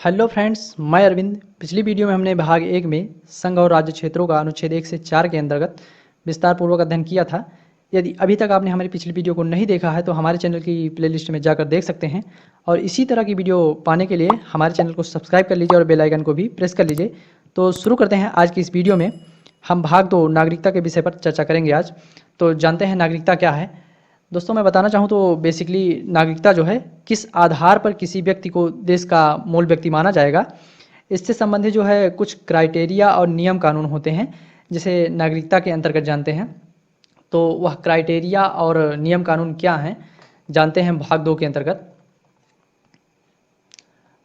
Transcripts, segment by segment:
Hello friends, मैं अरविंद। पिछली video में हमने भाग एक में संघ और राज्य क्षेत्रों का अनुच्छेद 1 से 4 के अंतर्गत विस्तार पूर्वक अध्ययन किया था। यदि अभी तक आपने हमारी पिछली वीडियो को नहीं देखा है तो हमारे चैनल की प्लेलिस्ट में जाकर देख सकते हैं। और इसी तरह की वीडियो पाने के लिए हमारे चैनल को सब्सक्राइब कर लीजिए और बेल आइकन को भी प्रेस कर लीजिए। तो शुरू करते हैं आज की इस वीडियो में। हम भाग 2 नागरिकता के विषय पर चर्चा करेंगे आज। तो जानते हैं नागरिकता क्या है। दोस्तों, मैं बताना चाहूँ तो बेसिकली नागरिकता जो है किस आधार पर किसी व्यक्ति को देश का मूल व्यक्ति माना जाएगा, इससे संबंधित जो है कुछ क्राइटेरिया और नियम कानून होते हैं जिसे नागरिकता के अंतर्गत जानते हैं। तो वह क्राइटेरिया और नियम कानून क्या हैं, जानते हैं भाग 2 के अंतर्गत।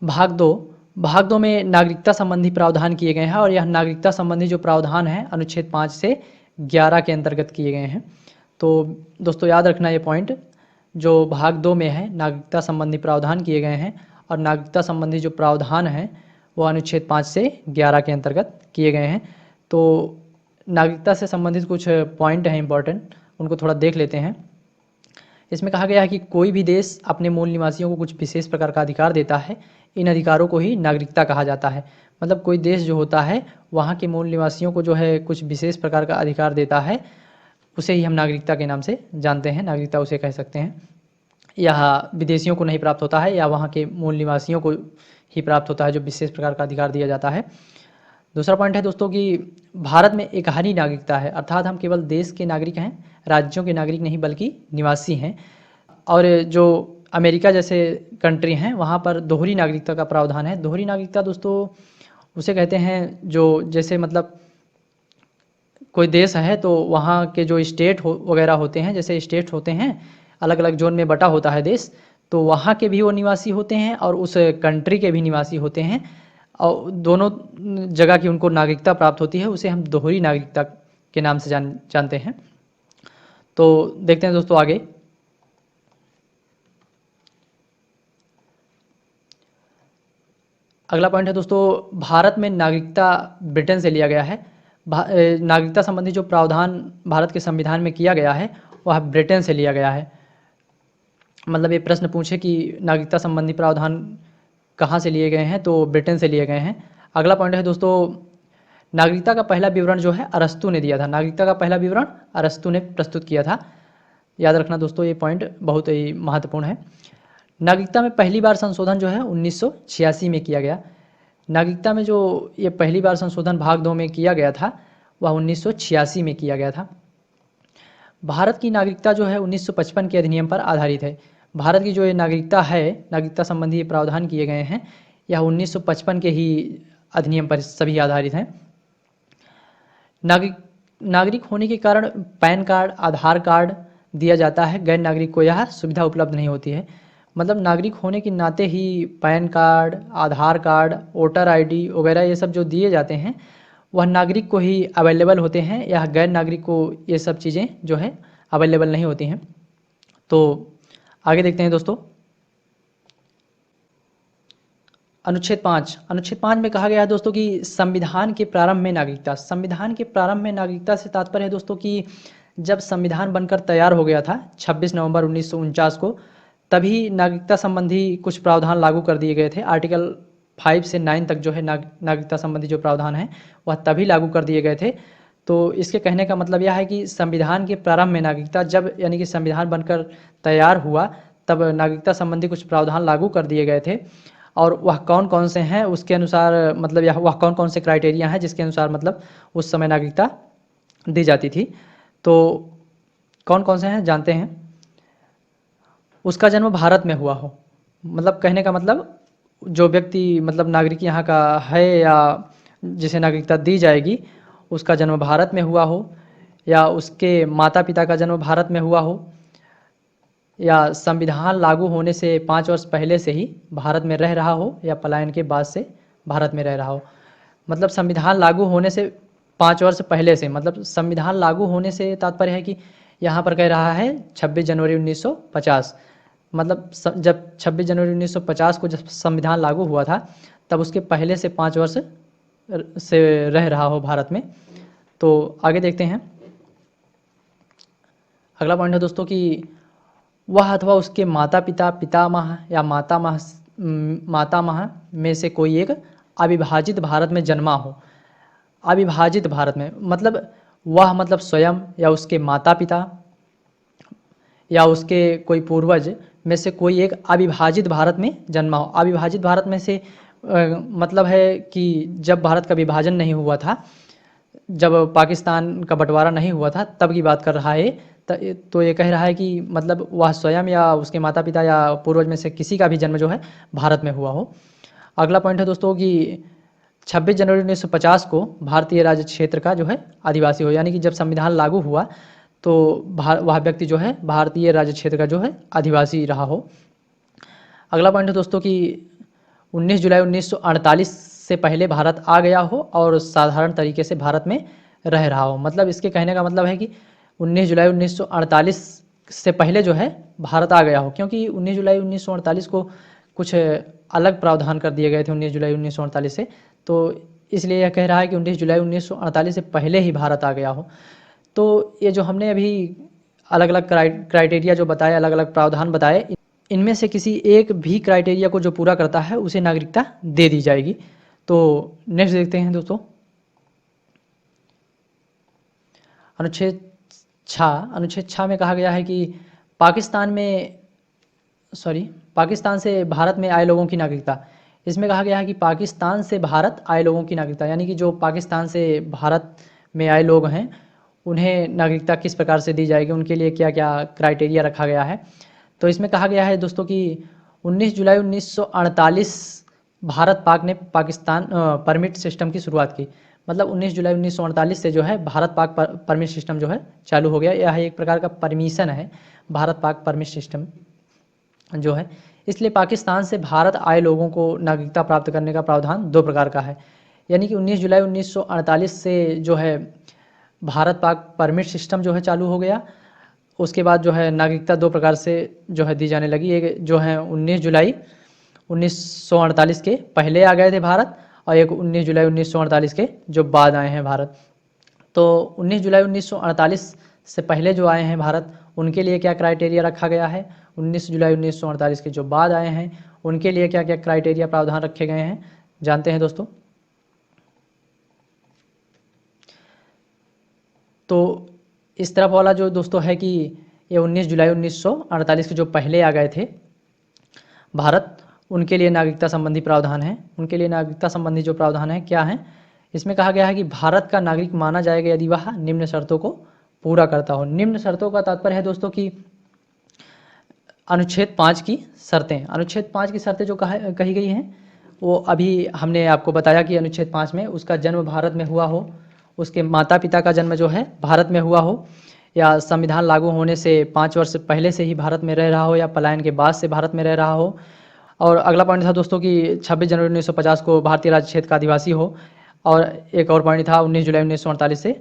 भाग दो में नागरिकता संबंधी प्रावधान किए गए हैं और यह नागरिकता संबंधी जो प्रावधान है अनुच्छेद 5 से 11 के अंतर्गत किए गए हैं। तो दोस्तों, याद रखना ये पॉइंट जो भाग 2 में है, नागरिकता संबंधी प्रावधान किए गए हैं और नागरिकता संबंधी जो प्रावधान हैं वो अनुच्छेद 5 से 11 के अंतर्गत किए गए हैं। तो नागरिकता से संबंधित कुछ पॉइंट हैं इंपॉर्टेंट, उनको थोड़ा देख लेते हैं। इसमें कहा गया है कि कोई भी देश अपने मूल निवासियों को कुछ विशेष प्रकार का अधिकार देता है, इन अधिकारों को ही नागरिकता कहा जाता है। मतलब कोई देश जो होता है वहाँ के मूल निवासियों को जो है कुछ विशेष प्रकार का अधिकार देता है, उसे ही हम नागरिकता के नाम से जानते हैं, नागरिकता उसे कह सकते हैं। यह विदेशियों को नहीं प्राप्त होता है या वहाँ के मूल निवासियों को ही प्राप्त होता है जो विशेष प्रकार का अधिकार दिया जाता है। दूसरा पॉइंट है दोस्तों कि भारत में एकहारी नागरिकता है, अर्थात हम केवल देश के नागरिक हैं, राज्यों के नागरिक नहीं बल्कि निवासी हैं। और जो अमेरिका जैसे कंट्री हैं वहाँ पर दोहरी नागरिकता का प्रावधान है। दोहरी नागरिकता दोस्तों उसे कहते हैं जो जैसे मतलब कोई देश है तो वहाँ के जो स्टेट वगैरह होते हैं, जैसे स्टेट होते हैं अलग अलग जोन में बटा होता है देश, तो वहाँ के भी वो निवासी होते हैं और उस कंट्री के भी निवासी होते हैं और दोनों जगह की उनको नागरिकता प्राप्त होती है। उसे हम दोहरी नागरिकता के नाम से जानते हैं। तो देखते हैं दोस्तों आगे। अगला पॉइंट है दोस्तों, भारत में नागरिकता ब्रिटेन से लिया गया है। नागरिकता संबंधी जो प्रावधान भारत के संविधान में किया गया है वह ब्रिटेन से लिया गया है। मतलब ये प्रश्न पूछे कि नागरिकता संबंधी प्रावधान कहाँ से लिए गए हैं, तो ब्रिटेन से लिए गए हैं। अगला पॉइंट है दोस्तों, नागरिकता का पहला विवरण जो है अरस्तू ने दिया था। नागरिकता का पहला विवरण अरस्तू ने प्रस्तुत किया था। याद रखना दोस्तों, ये पॉइंट बहुत ही महत्वपूर्ण है। नागरिकता में पहली बार संशोधन जो है 1986 में किया गया। नागरिकता में जो ये पहली बार संशोधन भाग 2 में किया गया था वह 1986 में किया गया था। भारत की नागरिकता जो है 1955 के अधिनियम पर आधारित है। भारत की जो ये नागरिकता है, नागरिकता संबंधी प्रावधान किए गए हैं, यह 1955 के ही अधिनियम पर सभी आधारित हैं। नागरिक होने के कारण पैन कार्ड, आधार कार्ड दिया जाता है। गैर नागरिक को यह सुविधा उपलब्ध नहीं होती है। मतलब नागरिक होने के नाते ही पैन कार्ड, आधार कार्ड, वोटर आईडी वगैरह ये सब जो दिए जाते हैं वह नागरिक को ही अवेलेबल होते हैं, या गैर नागरिक को ये सब चीज़ें जो है अवेलेबल नहीं होती हैं। तो आगे देखते हैं दोस्तों। अनुच्छेद 5 में कहा गया है दोस्तों कि संविधान के प्रारंभ में नागरिकता। संविधान के प्रारंभ में नागरिकता से तात्पर्य है दोस्तों कि जब संविधान बनकर तैयार हो गया था 26 नवंबर 1949 को, तभी नागरिकता संबंधी कुछ प्रावधान लागू कर दिए गए थे। आर्टिकल 5 से 9 तक जो है नागरिकता संबंधी जो प्रावधान है वह तभी लागू कर दिए गए थे। तो इसके कहने का मतलब यह है कि संविधान के प्रारंभ में नागरिकता, जब यानी कि संविधान बनकर तैयार हुआ तब नागरिकता संबंधी कुछ प्रावधान लागू कर दिए गए थे। और वह कौन कौन से हैं उसके अनुसार, मतलब यह वह कौन कौन से क्राइटेरिया हैं जिसके अनुसार मतलब उस समय नागरिकता दी जाती थी। तो कौन कौन से हैं जानते हैं। उसका जन्म भारत में हुआ हो, मतलब कहने का मतलब जो व्यक्ति मतलब नागरिक यहाँ का है या जिसे नागरिकता दी जाएगी उसका जन्म भारत में हुआ हो, या उसके माता पिता का जन्म भारत में हुआ हो, या संविधान लागू होने से 5 वर्ष पहले से ही भारत में रह रहा हो, या पलायन के बाद से भारत में रह रहा हो। मतलब संविधान लागू होने से 5 वर्ष पहले से, मतलब संविधान लागू होने से तात्पर्य है कि यहाँ पर कह रहा है 26 जनवरी 1950। मतलब जब 26 जनवरी 1950 को जब संविधान लागू हुआ था तब उसके पहले से 5 वर्ष से रह रहा हो भारत में। तो आगे देखते हैं। अगला पॉइंट है दोस्तों कि वह अथवा उसके माता पिता, पितामह या मातामह मातामह में से कोई एक अविभाजित भारत में जन्मा हो। अविभाजित भारत में मतलब वह मतलब स्वयं या उसके माता पिता या उसके कोई पूर्वज में से कोई एक अविभाजित भारत में जन्मा हो। अविभाजित भारत में से मतलब है कि जब भारत का विभाजन नहीं हुआ था, जब पाकिस्तान का बंटवारा नहीं हुआ था, तब की बात कर रहा है। तो ये कह रहा है कि मतलब वह स्वयं या उसके माता पिता या पूर्वज में से किसी का भी जन्म जो है भारत में हुआ हो। अगला पॉइंट है दोस्तों कि 26 जनवरी 1950 को भारतीय राज्य क्षेत्र का जो है आदिवासी हो, यानी कि जब संविधान लागू हुआ तो वह व्यक्ति जो है भारतीय राज्य क्षेत्र का जो है आदिवासी रहा हो। अगला पॉइंट है दोस्तों कि 19 जुलाई 1948 से पहले भारत आ गया हो और साधारण तरीके से भारत में रह रहा हो। मतलब इसके कहने का मतलब है कि 19 जुलाई 1948 से पहले जो है भारत आ गया हो, क्योंकि 19 जुलाई 1948 को कुछ अलग प्रावधान कर दिए गए थे 19 जुलाई 1948 से, तो इसलिए यह कह रहा है कि 19 जुलाई 1948 से पहले ही भारत आ गया हो। तो ये जो हमने अभी अलग अलग क्राइटेरिया जो बताए, अलग अलग प्रावधान बताए, इनमें से किसी एक भी क्राइटेरिया को जो पूरा करता है उसे नागरिकता दे दी जाएगी। तो नेक्स्ट देखते हैं दोस्तों, अनुच्छेद 6 में कहा गया है कि पाकिस्तान से भारत में आए लोगों की नागरिकता। इसमें कहा गया है कि पाकिस्तान से भारत आए लोगों की नागरिकता, यानी कि जो पाकिस्तान से भारत में आए लोग हैं उन्हें नागरिकता किस प्रकार से दी जाएगी, उनके लिए क्या क्या क्राइटेरिया रखा गया है। तो इसमें कहा गया है दोस्तों कि 19 जुलाई 1948 भारत पाक ने पाकिस्तान परमिट सिस्टम की शुरुआत की। मतलब 19 जुलाई 1948 से जो है भारत पाक परमिट सिस्टम जो है चालू हो गया। यह एक प्रकार का परमिशन है भारत पाक परमिट सिस्टम जो है। इसलिए पाकिस्तान से भारत आए लोगों को नागरिकता प्राप्त करने का प्रावधान दो प्रकार का है, यानी कि 19 जुलाई 1948 से जो है भारत पाक परमिट सिस्टम जो है चालू हो गया। उसके बाद जो है नागरिकता दो प्रकार से जो है दी जाने लगी। एक जो है 19 जुलाई 1948 के पहले आ गए थे भारत, और एक 19 जुलाई 1948 के जो बाद आए हैं भारत। तो 19 जुलाई 1948 से पहले जो आए हैं भारत, उनके लिए क्या क्राइटेरिया रखा गया है, 19 जुलाई 1948 के जो बाद आए हैं उनके लिए क्या क्या क्राइटेरिया प्रावधान रखे गए हैं, जानते हैं दोस्तों। तो इस तरफ वाला जो दोस्तों है कि ये 19 जुलाई 1948 के जो पहले आ गए थे भारत, उनके लिए नागरिकता संबंधी प्रावधान है। उनके लिए नागरिकता संबंधी जो प्रावधान है क्या है, इसमें कहा गया है कि भारत का नागरिक माना जाएगा यदि वह निम्न शर्तों को पूरा करता हो। निम्न शर्तों का तात्पर्य है दोस्तों कि अनुच्छेद 5 की शर्तें। अनुच्छेद 5 की शर्तें जो कही गई हैं वो अभी हमने आपको बताया कि अनुच्छेद 5 में उसका जन्म भारत में हुआ हो, उसके माता पिता का जन्म जो है भारत में हुआ हो, या संविधान लागू होने से 5 वर्ष पहले से ही भारत में रह रहा हो, या पलायन के बाद से भारत में रह रहा हो। और अगला पॉइंट था दोस्तों कि 26 जनवरी 1950 को भारतीय राज्य क्षेत्र का आदिवासी हो। और एक और पॉइंट था 19 जुलाई 1948 से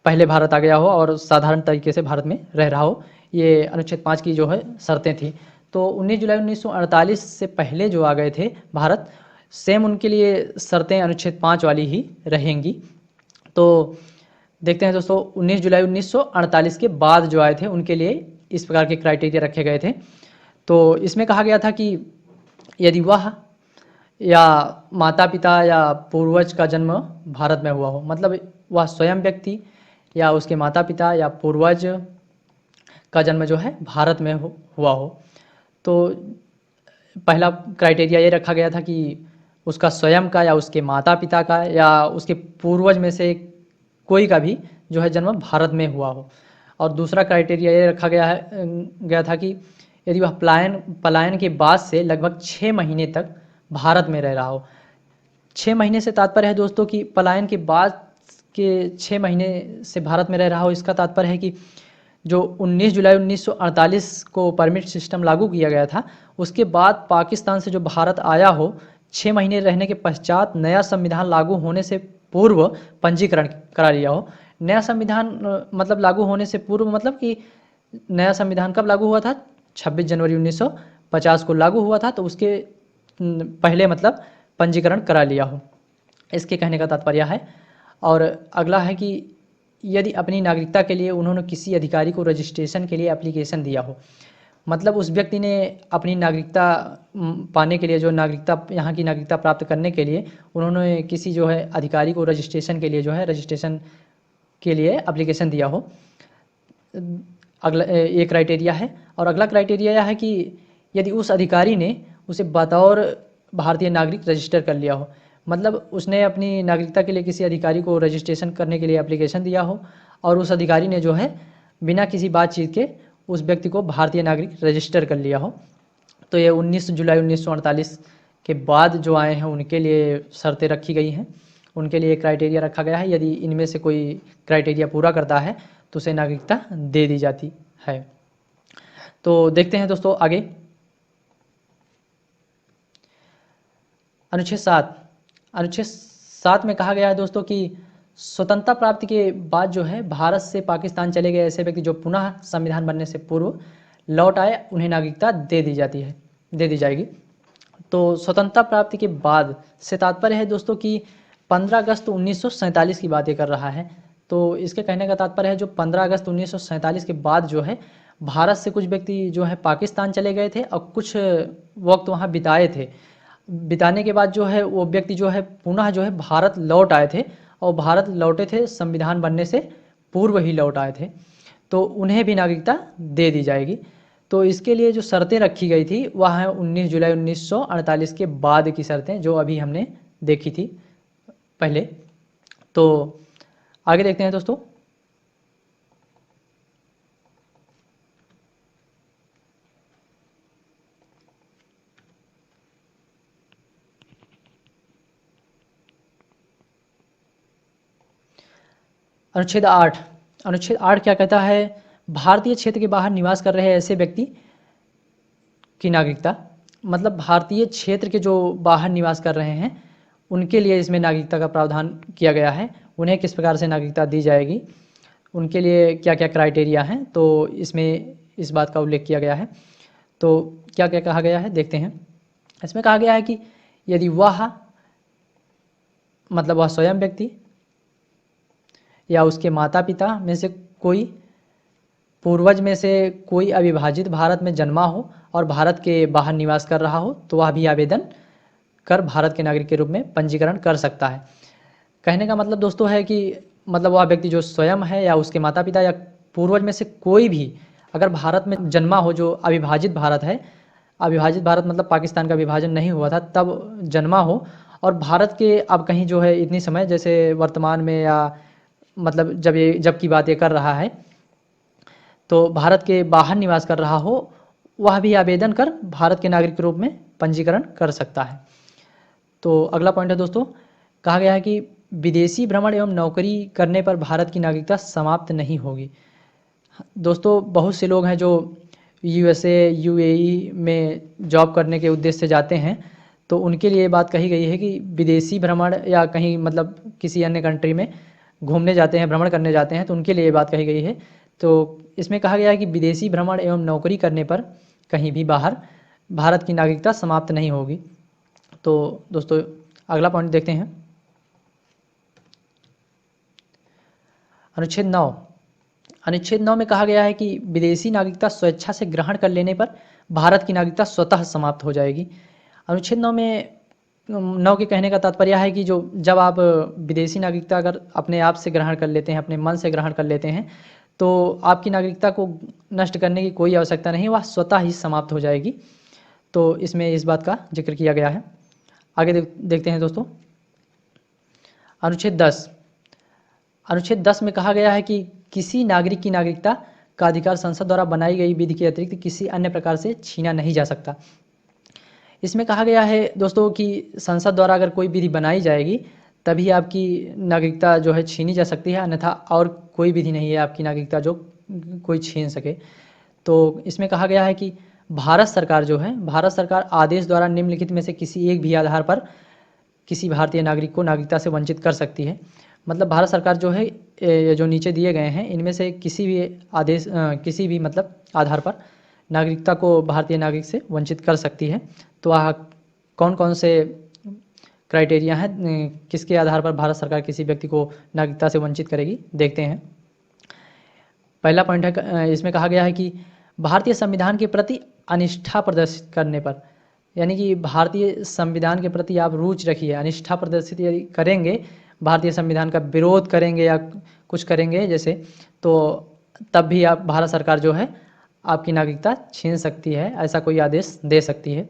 पहले भारत आ गया हो और साधारण तरीके से भारत में रह रहा हो। ये अनुच्छेद 5 की जो है शर्तें थी। तो 19 जुलाई 1948 से पहले जो आ गए थे भारत, सेम उनके लिए शर्तें अनुच्छेद 5 वाली ही रहेंगी। तो देखते हैं दोस्तों, 19 जुलाई 1948 के बाद जो आए थे उनके लिए इस प्रकार के क्राइटेरिया रखे गए थे। तो इसमें कहा गया था कि यदि वह या माता पिता या पूर्वज का जन्म भारत में हुआ हो, मतलब वह स्वयं व्यक्ति या उसके माता पिता या पूर्वज का जन्म जो है भारत में हुआ हो। तो पहला क्राइटेरिया ये रखा गया था कि उसका स्वयं का या उसके माता पिता का या उसके पूर्वज में से कोई का भी जो है जन्म भारत में हुआ हो। और दूसरा क्राइटेरिया ये रखा गया था कि यदि वह पलायन के बाद से लगभग 6 महीने तक भारत में रह रहा हो। 6 महीने से तात्पर्य है दोस्तों कि पलायन के बाद के 6 महीने से भारत में रह रहा हो। इसका तात्पर्य है कि जो 19 जुलाई 1948 को परमिट सिस्टम लागू किया गया था, उसके बाद पाकिस्तान से जो भारत आया हो, 6 महीने रहने के पश्चात नया संविधान लागू होने से पूर्व पंजीकरण करा लिया हो। नया संविधान मतलब लागू होने से पूर्व मतलब कि नया संविधान कब लागू हुआ था, 26 जनवरी 1950 को लागू हुआ था, तो उसके पहले मतलब पंजीकरण करा लिया हो, इसके कहने का तात्पर्य है। और अगला है कि यदि अपनी नागरिकता के लिए उन्होंने किसी अधिकारी को रजिस्ट्रेशन के लिए एप्लीकेशन दिया हो, मतलब उस व्यक्ति ने अपनी नागरिकता पाने के लिए, जो नागरिकता यहाँ की नागरिकता प्राप्त करने के लिए उन्होंने किसी जो है अधिकारी को रजिस्ट्रेशन के लिए जो है रजिस्ट्रेशन के लिए एप्लीकेशन दिया हो। अगला ये क्राइटेरिया है। और अगला क्राइटेरिया यह है कि यदि उस अधिकारी ने उसे बतौर भारतीय नागरिक रजिस्टर कर लिया हो, मतलब उसने अपनी नागरिकता के लिए किसी अधिकारी को रजिस्ट्रेशन करने के लिए एप्लीकेशन दिया हो और उस अधिकारी ने जो है बिना किसी बातचीत के उस व्यक्ति को भारतीय नागरिक रजिस्टर कर लिया हो। तो ये 19 जुलाई 1948 के बाद जो आए हैं उनके लिए शर्तें रखी गई हैं, उनके लिए क्राइटेरिया रखा गया है। यदि इनमें से कोई क्राइटेरिया पूरा करता है तो उसे नागरिकता दे दी जाती है। तो देखते हैं दोस्तों आगे। अनुच्छेद 7। अनुच्छेद 7 में कहा गया है दोस्तों कि स्वतंत्रता प्राप्ति के बाद जो है भारत से पाकिस्तान चले गए ऐसे व्यक्ति जो पुनः संविधान बनने से पूर्व लौट आए, उन्हें नागरिकता दे दी जाएगी। तो स्वतंत्रता प्राप्ति के बाद से तात्पर्य है दोस्तों कि 15 अगस्त 1947 की बात ये कर रहा है। तो इसके कहने का तात्पर्य है जो 15 अगस्त 1947 के बाद जो है भारत से कुछ व्यक्ति जो है पाकिस्तान चले गए थे और कुछ वक्त वहाँ बिताए थे। बिताने के बाद जो है वो व्यक्ति जो है पुनः जो है भारत लौट आए थे और भारत लौटे थे संविधान बनने से पूर्व ही लौट आए थे, तो उन्हें भी नागरिकता दे दी जाएगी। तो इसके लिए जो शर्तें रखी गई थी वह है 19 जुलाई 1948 के बाद की शर्तें जो अभी हमने देखी थी पहले। तो आगे देखते हैं दोस्तों। अनुच्छेद 8। अनुच्छेद 8 क्या कहता है? भारतीय क्षेत्र के बाहर निवास कर रहे ऐसे व्यक्ति की नागरिकता, मतलब भारतीय क्षेत्र के जो बाहर निवास कर रहे हैं उनके लिए इसमें नागरिकता का प्रावधान किया गया है। उन्हें किस प्रकार से नागरिकता दी जाएगी, उनके लिए क्या क्या क्राइटेरिया हैं, तो इसमें इस बात का उल्लेख किया गया है। तो क्या क्या कहा गया है देखते हैं। इसमें कहा गया है कि यदि वह मतलब वह स्वयं व्यक्ति या उसके माता पिता में से कोई पूर्वज में से कोई अविभाजित भारत में जन्मा हो और भारत के बाहर निवास कर रहा हो तो वह भी आवेदन कर भारत के नागरिक के रूप में पंजीकरण कर सकता है। कहने का मतलब दोस्तों है कि मतलब वह व्यक्ति जो स्वयं है या उसके माता पिता या पूर्वज में से कोई भी अगर भारत में जन्मा हो, जो अविभाजित भारत है, अविभाजित भारत मतलब पाकिस्तान का विभाजन नहीं हुआ था तब जन्मा हो और भारत के अब कहीं जो है इतनी समय जैसे वर्तमान में या मतलब जब की बात ये कर रहा है तो भारत के बाहर निवास कर रहा हो, वह भी आवेदन कर भारत के नागरिक के रूप में पंजीकरण कर सकता है। तो अगला पॉइंट है दोस्तों, कहा गया है कि विदेशी भ्रमण एवं नौकरी करने पर भारत की नागरिकता समाप्त नहीं होगी। दोस्तों बहुत से लोग हैं जो यूएसए यूएई में जॉब करने के उद्देश्य से जाते हैं, तो उनके लिए बात कही गई है कि विदेशी भ्रमण या कहीं मतलब किसी अन्य कंट्री में घूमने जाते हैं, भ्रमण करने जाते हैं, तो उनके लिए बात कही गई है। तो इसमें कहा गया है कि विदेशी भ्रमण एवं नौकरी करने पर कहीं भी बाहर भारत की नागरिकता समाप्त नहीं होगी। तो दोस्तों अगला पॉइंट देखते हैं। अनुच्छेद 9। अनुच्छेद 9 में कहा गया है कि विदेशी नागरिकता स्वेच्छा से ग्रहण कर लेने पर भारत की नागरिकता स्वतः समाप्त हो जाएगी। अनुच्छेद 9 में 9 के कहने का तात्पर्य है कि जो जब आप विदेशी नागरिकता अगर अपने आप से ग्रहण कर लेते हैं, अपने मन से ग्रहण कर लेते हैं, तो आपकी नागरिकता को नष्ट करने की कोई आवश्यकता नहीं, वह स्वतः ही समाप्त हो जाएगी। तो इसमें इस बात का जिक्र किया गया है। आगे देखते हैं दोस्तों। अनुच्छेद 10। अनुच्छेद 10 में कहा गया है कि किसी नागरिक की नागरिकता का अधिकार संसद द्वारा बनाई गई विधि के अतिरिक्त किसी अन्य प्रकार से छीना नहीं जा सकता। इसमें कहा गया है दोस्तों कि संसद द्वारा अगर कोई विधि बनाई जाएगी तभी आपकी नागरिकता जो है छीनी जा सकती है, अन्यथा और कोई विधि नहीं है आपकी नागरिकता जो कोई छीन सके। तो इसमें कहा गया है कि भारत सरकार जो है, भारत सरकार आदेश द्वारा निम्नलिखित में से किसी एक भी आधार पर किसी भारतीय नागरिक को नागरिकता से वंचित कर सकती है। मतलब भारत सरकार जो है ये जो नीचे दिए गए हैं इनमें से किसी भी आदेश किसी भी मतलब आधार पर नागरिकता को भारतीय नागरिक से वंचित कर सकती है। तो वह कौन कौन से क्राइटेरिया हैं, किसके आधार पर भारत सरकार किसी व्यक्ति को नागरिकता से वंचित करेगी देखते हैं। पहला पॉइंट है, इसमें कहा गया है कि भारतीय संविधान के प्रति अनिष्ठा प्रदर्शित करने पर, यानी कि भारतीय संविधान के प्रति आप रुचि रखिए, अनिष्ठा प्रदर्शित यदि करेंगे, भारतीय संविधान का विरोध करेंगे या कुछ करेंगे जैसे, तो तब भी आप भारत सरकार जो है आपकी नागरिकता छीन सकती है, ऐसा कोई आदेश दे सकती है।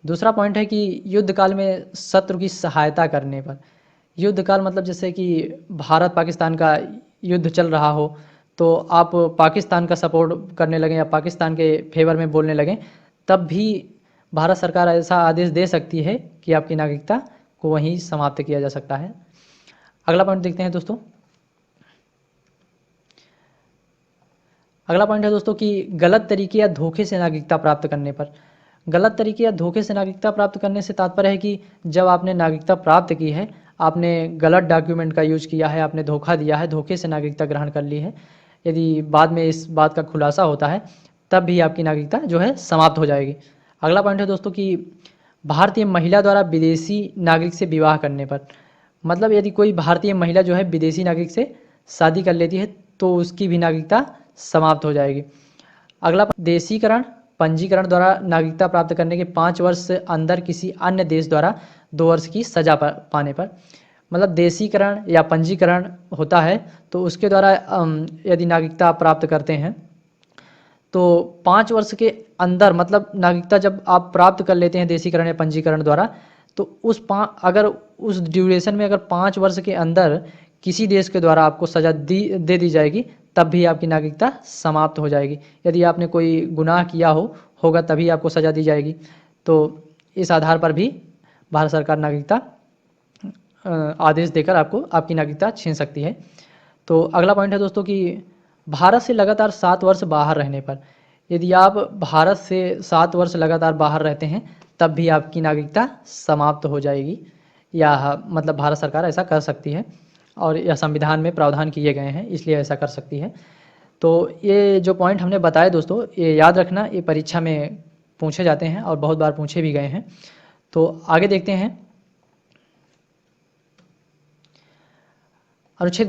दूसरा पॉइंट है कि युद्ध काल में शत्रु की सहायता करने पर, युद्ध काल मतलब जैसे कि भारत पाकिस्तान का युद्ध चल रहा हो, तो आप पाकिस्तान का सपोर्ट करने लगें या पाकिस्तान के फेवर में बोलने लगें, तब भी भारत सरकार ऐसा आदेश दे सकती है कि आपकी नागरिकता को वहीं समाप्त किया जा सकता है। अगला पॉइंट देखते हैं दोस्तों। अगला पॉइंट है दोस्तों कि गलत तरीके या धोखे से नागरिकता प्राप्त करने पर, गलत तरीके या धोखे से नागरिकता प्राप्त करने से तात्पर्य है कि जब आपने नागरिकता प्राप्त की है, आपने गलत डॉक्यूमेंट का यूज किया है, आपने धोखा दिया है, धोखे से नागरिकता ग्रहण कर ली है, यदि बाद में इस बात का खुलासा होता है, तब भी आपकी नागरिकता जो है समाप्त हो जाएगी। अगला पॉइंट है दोस्तों कि भारतीय महिला द्वारा विदेशी नागरिक से विवाह करने पर, मतलब यदि कोई भारतीय महिला जो है विदेशी नागरिक से शादी कर लेती है तो उसकी भी नागरिकता समाप्त हो जाएगी। अगला, देशीकरण पंजीकरण द्वारा नागरिकता प्राप्त करने के 5 वर्ष से अंदर किसी अन्य देश द्वारा 2 वर्ष की सजा पाने पर, मतलब देशीकरण या पंजीकरण होता है तो उसके द्वारा यदि नागरिकता आप प्राप्त करते हैं तो 5 वर्ष के अंदर, मतलब नागरिकता जब आप प्राप्त कर लेते हैं देशीकरण या पंजीकरण द्वारा, तो अगर उस ड्यूरेशन में अगर 5 वर्ष के अंदर किसी देश के द्वारा आपको सज़ा दे दी जाएगी, तब भी आपकी नागरिकता समाप्त हो जाएगी। यदि आपने कोई गुनाह किया होगा तभी आपको सज़ा दी जाएगी। तो इस आधार पर भी भारत सरकार नागरिकता आदेश देकर आपको आपकी नागरिकता छीन सकती है। तो अगला पॉइंट है दोस्तों कि भारत से लगातार 7 वर्ष बाहर रहने पर, यदि आप भारत से 7 वर्ष लगातार बाहर रहते हैं तब भी आपकी नागरिकता समाप्त हो जाएगी, या मतलब भारत सरकार ऐसा कर सकती है और यह संविधान में प्रावधान किए गए हैं, इसलिए ऐसा कर सकती है। तो ये जो पॉइंट हमने बताए दोस्तों, ये याद रखना, ये परीक्षा में पूछे जाते हैं और बहुत बार पूछे भी गए हैं। तो आगे देखते हैं। अनुच्छेद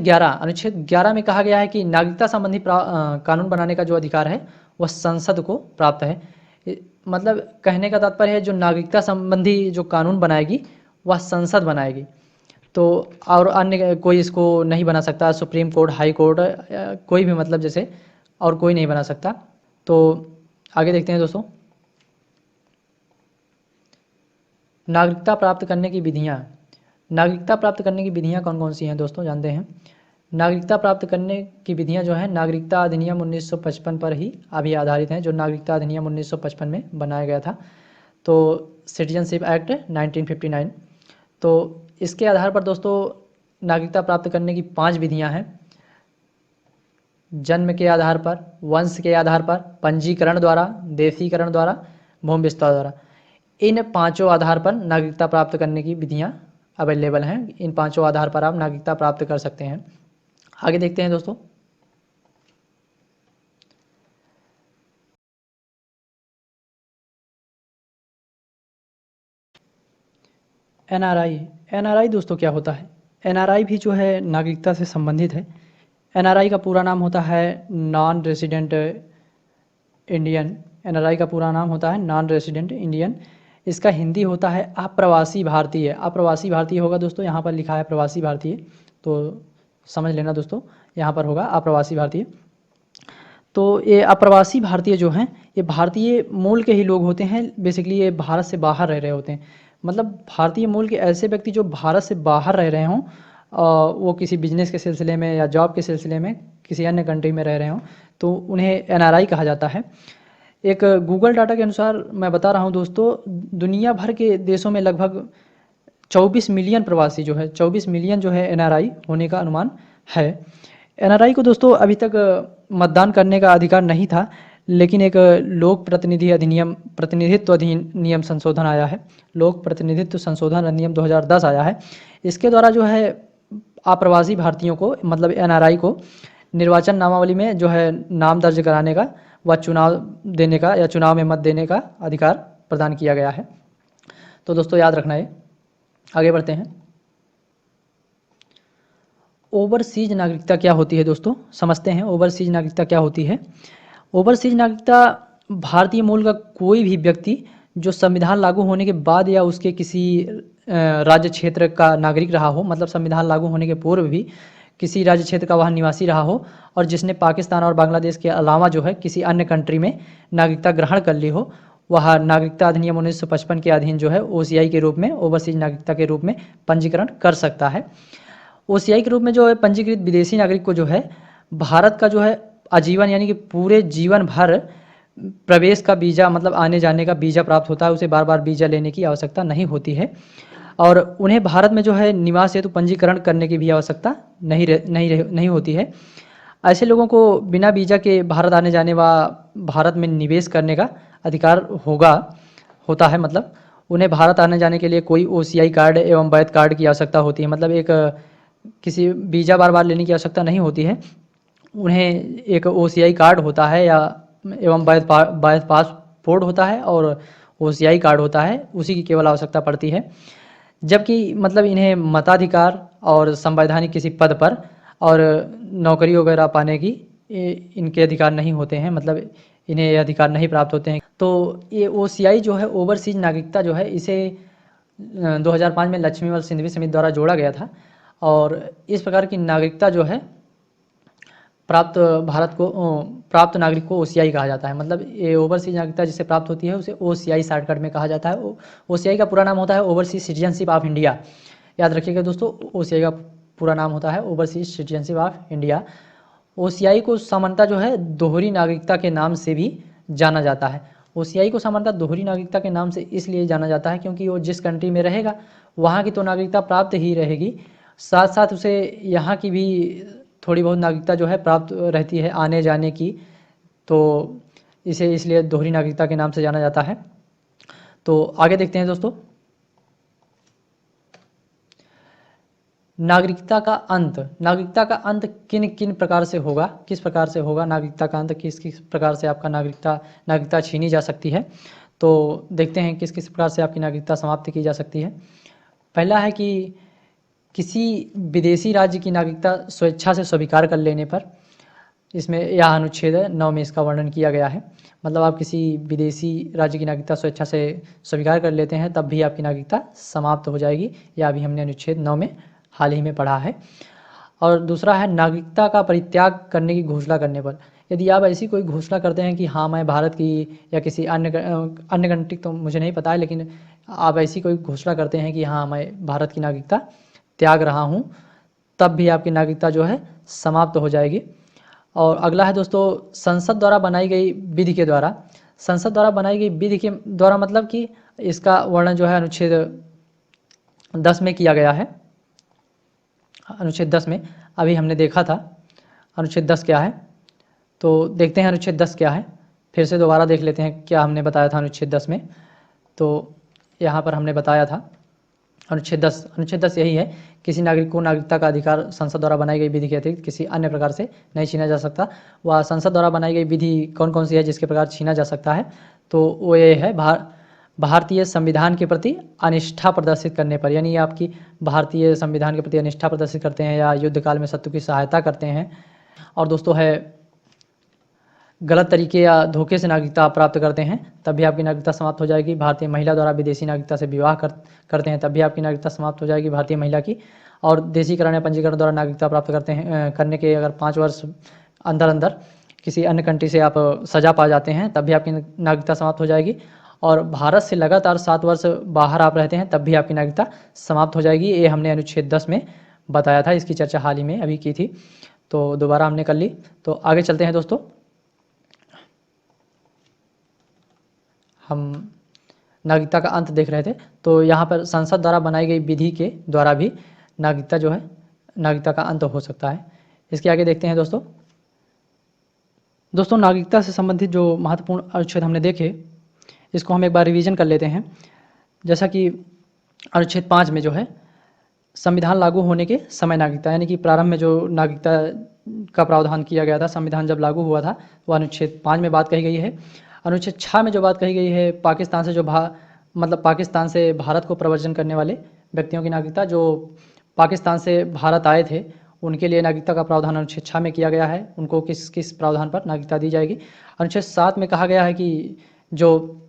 11 में कहा गया है कि नागरिकता संबंधी कानून बनाने का जो अधिकार है वह संसद को प्राप्त है। मतलब कहने का तात्पर्य है जो नागरिकता संबंधी जो कानून बनाएगी वह संसद बनाएगी, तो और अन्य कोई इसको नहीं बना सकता, सुप्रीम कोर्ट, हाई कोर्ट, कोई भी, मतलब जैसे और कोई नहीं बना सकता। तो आगे देखते हैं दोस्तों। नागरिकता प्राप्त करने की विधियाँ, नागरिकता प्राप्त करने की विधियाँ कौन कौन सी हैं दोस्तों, जानते हैं। नागरिकता प्राप्त करने की विधियाँ जो हैं नागरिकता अधिनियम 1955 पर ही अभी आधारित हैं, जो नागरिकता अधिनियम 1955 में बनाया गया था, तो सिटीजनशिप एक्ट 1959। तो इसके आधार पर दोस्तों नागरिकता प्राप्त करने की 5 विधियाँ हैं। जन्म के आधार पर, वंश के आधार पर, पंजीकरण द्वारा, देशीकरण द्वारा, भूमि विस्तार द्वारा, इन 5 आधार पर नागरिकता प्राप्त करने की विधियाँ अवेलेबल हैं। इन 5 आधार पर आप नागरिकता प्राप्त कर सकते हैं। आगे देखते हैं दोस्तों। एनआरआई दोस्तों क्या होता है? एनआरआई भी जो है नागरिकता से संबंधित है। एनआरआई का पूरा नाम होता है नॉन रेजिडेंट इंडियन। एनआरआई का पूरा नाम होता है नॉन रेजिडेंट इंडियन। इसका हिंदी होता है अप्रवासी भारतीय। अप्रवासी भारतीय होगा दोस्तों, यहाँ पर लिखा है प्रवासी भारतीय, तो समझ लेना दोस्तों, यहाँ पर होगा अप्रवासी भारतीय। तो ये अप्रवासी भारतीय जो हैं ये भारतीय मूल के ही लोग होते हैं। बेसिकली ये भारत से बाहर रह रहे होते हैं, मतलब भारतीय मूल के ऐसे व्यक्ति जो भारत से बाहर रह रहे हों, वो किसी बिजनेस के सिलसिले में या जॉब के सिलसिले में किसी अन्य कंट्री में रह रहे हों, तो उन्हें एनआरआई कहा जाता है। एक गूगल डाटा के अनुसार मैं बता रहा हूँ दोस्तों, दुनिया भर के देशों में लगभग 24 मिलियन प्रवासी जो है, 24 मिलियन जो है एनआरआई होने का अनुमान है। एनआरआई को दोस्तों अभी तक मतदान करने का अधिकार नहीं था, लेकिन एक लोक प्रतिनिधित्व अधिनियम संशोधन आया है। लोक प्रतिनिधित्व संशोधन अधिनियम 2010 आया है। इसके द्वारा जो है अप्रवासी भारतीयों को, मतलब एनआरआई को निर्वाचन नामावली में जो है नाम दर्ज कराने का व चुनाव देने का या चुनाव में मत देने का अधिकार प्रदान किया गया है। तो दोस्तों याद रखना है। आगे बढ़ते हैं। ओवरसीज नागरिकता क्या होती है दोस्तों, समझते हैं ओवरसीज नागरिकता क्या होती है। ओवरसीज नागरिकता भारतीय मूल का कोई भी व्यक्ति जो संविधान लागू होने के बाद या उसके किसी राज्य क्षेत्र का नागरिक रहा हो, मतलब संविधान लागू होने के पूर्व भी किसी राज्य क्षेत्र का वह निवासी रहा हो और जिसने पाकिस्तान और बांग्लादेश के अलावा जो है किसी अन्य कंट्री में नागरिकता ग्रहण कर ली हो, वह नागरिकता अधिनियम 1955 के अधीन जो है ओसीआई के रूप में, ओवरसीज नागरिकता के रूप में पंजीकरण कर सकता है। ओसीआई के रूप में जो है पंजीकृत विदेशी नागरिक को जो है भारत का जो है आजीवन यानी कि पूरे जीवन भर प्रवेश का वीज़ा, मतलब आने जाने का वीज़ा प्राप्त होता है। उसे बार बार वीज़ा लेने की आवश्यकता नहीं होती है और उन्हें भारत में जो है निवास हेतु पंजीकरण करने की भी आवश्यकता नहीं होती है। ऐसे लोगों को बिना वीज़ा के भारत आने जाने व भारत में निवेश करने का अधिकार होता है। मतलब उन्हें भारत आने जाने के लिए कोई ओसीआई कार्ड एवं वैध कार्ड की आवश्यकता होती है। मतलब एक किसी वीज़ा बार बार लेने की आवश्यकता नहीं होती है। उन्हें एक ओसीआई कार्ड होता है या एवं वैध पासपोर्ट होता है और ओसीआई कार्ड होता है, उसी की केवल आवश्यकता पड़ती है। जबकि मतलब इन्हें मताधिकार और संवैधानिक किसी पद पर और नौकरी वगैरह पाने की इनके अधिकार नहीं होते हैं, मतलब इन्हें ये अधिकार नहीं प्राप्त होते हैं। तो ये ओसीआई जो है ओवरसीज नागरिकता जो है इसे 2005 में लक्ष्मीवल सिंघवी समिति द्वारा जोड़ा गया था और इस प्रकार की नागरिकता जो है प्राप्त नागरिक को ओसीआई कहा जाता है। मतलब ये ओवरसीज नागरिकता जिसे प्राप्त होती है उसे ओसीआई शॉर्टकट में कहा जाता है। ओसीआई का पूरा नाम होता है ओवरसीज सिटीजनशिप ऑफ इंडिया। याद रखिएगा दोस्तों, ओसीआई का पूरा नाम होता है overseas citizenship of India. OCI को सामान्यतः जो है दोहरी नागरिकता के नाम से भी जाना जाता है। ओसीआई को सामान्यतः दोहरी नागरिकता के नाम से इसलिए जाना जाता है क्योंकि वो जिस कंट्री में रहेगा वहाँ की तो नागरिकता प्राप्त ही रहेगी, साथ साथ उसे यहाँ की भी थोड़ी बहुत नागरिकता जो है प्राप्त रहती है आने जाने की, तो इसे इसलिए दोहरी नागरिकता के नाम से जाना जाता है। तो आगे देखते हैं दोस्तों, नागरिकता का अंत। नागरिकता का अंत किन किन प्रकार से होगा, किस प्रकार से होगा नागरिकता का अंत, किस किस प्रकार से आपका नागरिकता छीनी जा सकती है। तो देखते हैं किस किस प्रकार से आपकी नागरिकता समाप्त की जा सकती है। पहला है कि किसी विदेशी राज्य की नागरिकता स्वेच्छा से स्वीकार कर लेने पर, इसमें यह अनुच्छेद 9 में इसका वर्णन किया गया है। मतलब आप किसी विदेशी राज्य की नागरिकता स्वेच्छा से स्वीकार कर लेते हैं तब भी आपकी नागरिकता समाप्त हो जाएगी। यह अभी हमने अनुच्छेद 9 में हाल ही में पढ़ा है। और दूसरा है नागरिकता का परित्याग करने की घोषणा करने पर। यदि आप ऐसी कोई घोषणा करते हैं कि हाँ मैं भारत की या किसी अन्य कंट्री तो मुझे नहीं पता है, लेकिन आप ऐसी कोई घोषणा करते हैं कि हाँ मैं भारत की नागरिकता त्याग रहा हूँ, तब भी आपकी नागरिकता जो है समाप्त हो जाएगी। और अगला है दोस्तों, संसद द्वारा बनाई गई विधि के द्वारा। संसद द्वारा बनाई गई विधि के द्वारा मतलब कि इसका वर्णन जो है अनुच्छेद 10 में किया गया है। अनुच्छेद 10 में अभी हमने देखा था अनुच्छेद 10 क्या है, तो देखते हैं अनुच्छेद 10 क्या है। फिर से दोबारा देख लेते हैं क्या हमने बताया था अनुच्छेद 10 में। तो यहाँ पर हमने बताया था अनुच्छेद 10 यही है, किसी नागरिक को नागरिकता का अधिकार संसद द्वारा बनाई गई विधि के अतिरिक्त किसी अन्य प्रकार से नहीं छीना जा सकता। वह संसद द्वारा बनाई गई विधि कौन कौन सी है जिसके प्रकार छीना जा सकता है, तो वो ये है भारतीय संविधान के प्रति अनिष्ठा प्रदर्शित करने पर, यानी आपकी भारतीय संविधान के प्रति अनिष्ठा प्रदर्शित करते हैं या युद्ध काल में शत्रु की सहायता करते हैं। और दोस्तों है गलत तरीके या धोखे से नागरिकता प्राप्त करते हैं तब भी आपकी नागरिकता समाप्त हो जाएगी। भारतीय महिला द्वारा विदेशी नागरिकता से विवाह करते हैं तब भी आपकी नागरिकता समाप्त हो जाएगी भारतीय महिला की। और देशीकरण या पंजीकरण द्वारा नागरिकता प्राप्त करने के अगर 5 वर्ष अंदर किसी अन्य कंट्री से आप सजा पा जाते हैं तब भी आपकी नागरिकता समाप्त हो जाएगी। और भारत से लगातार 7 वर्ष बाहर आप रहते हैं तब भी आपकी नागरिकता समाप्त हो जाएगी। ये हमने अनुच्छेद 10 में बताया था, इसकी चर्चा हाल ही में अभी की थी, तो दोबारा हमने कर ली। तो आगे चलते हैं दोस्तों, हम नागरिकता का अंत देख रहे थे। तो यहाँ पर संसद द्वारा बनाई गई विधि के द्वारा भी नागरिकता का अंत हो सकता है। इसके आगे देखते हैं दोस्तों नागरिकता से संबंधित जो महत्वपूर्ण अनुच्छेद हमने देखे, इसको हम एक बार रिवीजन कर लेते हैं। जैसा कि अनुच्छेद 5 में जो है संविधान लागू होने के समय नागरिकता, यानी कि प्रारंभ में जो नागरिकता का प्रावधान किया गया था, संविधान जब लागू हुआ था, वो अनुच्छेद 5 में बात कही गई है। अनुच्छेद 6 में जो बात कही गई है पाकिस्तान से पाकिस्तान से भारत को प्रव्रजन करने वाले व्यक्तियों की नागरिकता, जो पाकिस्तान से भारत आए थे उनके लिए नागरिकता का प्रावधान अनुच्छेद 6 में किया गया है। उनको किस किस प्रावधान पर नागरिकता दी जाएगी। अनुच्छेद 7 में कहा गया है कि जो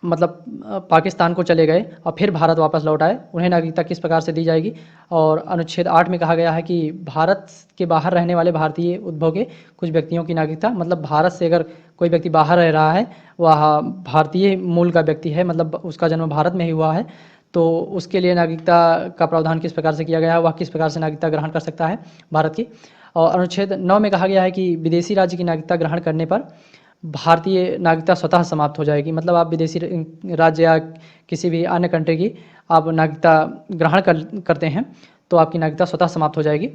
मतलब पाकिस्तान को चले गए और फिर भारत वापस लौट आए, उन्हें नागरिकता किस प्रकार से दी जाएगी। और अनुच्छेद 8 में कहा गया है कि भारत के बाहर रहने वाले भारतीय उद्भव के कुछ व्यक्तियों की नागरिकता, मतलब भारत से अगर कोई व्यक्ति बाहर रह रहा है, वह भारतीय मूल का व्यक्ति है, मतलब उसका जन्म भारत में ही हुआ है, तो उसके लिए नागरिकता का प्रावधान किस प्रकार से किया गया है, वह किस प्रकार से नागरिकता ग्रहण कर सकता है भारत की। और अनुच्छेद 9 में कहा गया है कि विदेशी राज्य की नागरिकता ग्रहण करने पर भारतीय नागरिकता स्वतः समाप्त हो जाएगी। मतलब आप विदेशी राज्य या किसी भी अन्य कंट्री की आप नागरिकता ग्रहण करते हैं तो आपकी नागरिकता स्वतः समाप्त हो जाएगी।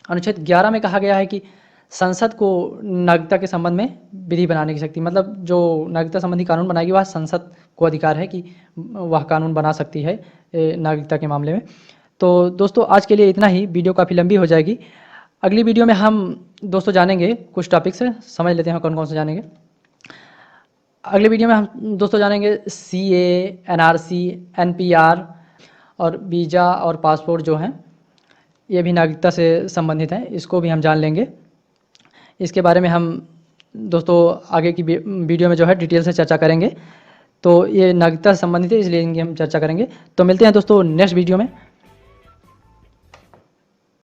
अनुच्छेद 11 में कहा गया है कि संसद को नागरिकता के संबंध में विधि बनाने की शक्ति, मतलब जो नागरिकता संबंधी कानून बनाएगी वह संसद को अधिकार है कि वह कानून बना सकती है नागरिकता के मामले में। तो दोस्तों आज के लिए इतना ही, वीडियो काफ़ी लंबी हो जाएगी। अगली वीडियो में हम दोस्तों जानेंगे कुछ टॉपिक्स, समझ लेते हैं कौन कौन से जानेंगे। अगले वीडियो में हम दोस्तों जानेंगे CA, NRC, NPR और वीज़ा और पासपोर्ट जो हैं ये भी नागरिकता से संबंधित हैं, इसको भी हम जान लेंगे। इसके बारे में हम दोस्तों आगे की वीडियो में जो है डिटेल से चर्चा करेंगे। तो ये नागरिकता से संबंधित है, इसलिए इनकी हम चर्चा करेंगे। तो मिलते हैं दोस्तों नेक्स्ट वीडियो में।